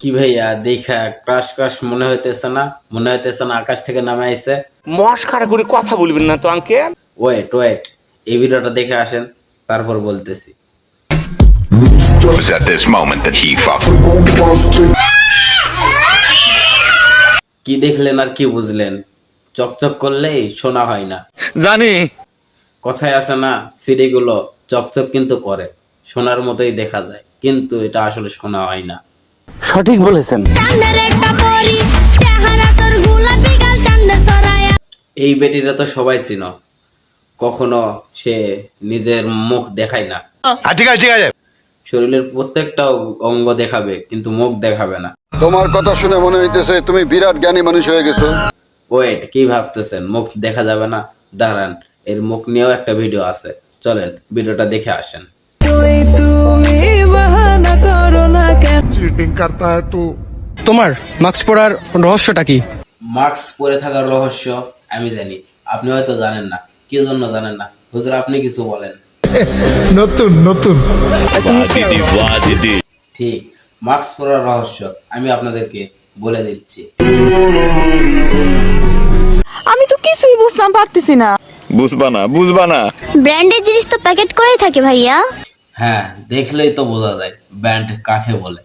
কি ভাইয়া দেখা ক্রাশ ক্রাশ মনে হইতেছে না? মনে হইতেছে না আকাশ থেকে নামে আইছে? মস্কারা করে কথা বলবেন না তো আঙ্কেল। ওয়েট ওয়েট, এই ভিডিওটা দেখে আসেন, তারপর বলতেছি। It was at this moment that he fucked. কি দেখলেন আর কি বুঝলেন? চকচক করলেই শোনা হয় না। জানি। কথায় আছে না, সিডিগুলো চকচক কিন্তু করে, সোনার মতোই দেখা যায়, কিন্তু এটা আসলে শোনা হয় না। সঠিক বলেছেন। এই বেটিরা তো সবাই চিনো, কখনো সে নিজের মুখ দেখায় না। ঠিক আছে ঠিক আছে। শরীরের প্রত্যেকটা অঙ্গ দেখাবে কিন্তু মুখ দেখাবে না। তোমার কথা শুনে মনে হইতেছে তুমি বিরাট জ্ঞানী মানুষ হয়ে গেছো। ওয়েট, কি ভাবতেছেন মুখ দেখা যাবে না? দাঁড়ান, এর মুখ নিয়েও একটা ভিডিও আছে, চলেন ভিডিওটা দেখে আসেন। चीटिंग करता है तू। তোমার মাস্ক পরার রহস্যটা কি? মাস্ক পরে থাকার রহস্য আমি জানি, আপনি হয়তো জানেন না। কি জন্য জানেন না হুজুর, আপনি কিছু বলেন। नतुन नतुन ঠিক, মাস্ক পরার রহস্য আমি আপনাদেরকে বলে দিচ্ছি। আমি তো কিছুই বুঝতাম পারতেছি না। বুঝবা না। ব্র্যান্ডের জিনিস তো প্যাকেট করেই থাকে ভাইয়া। হ্যাঁ, দেখলেই তো বোঝা যায় ব্যান্ড কাকে বলে।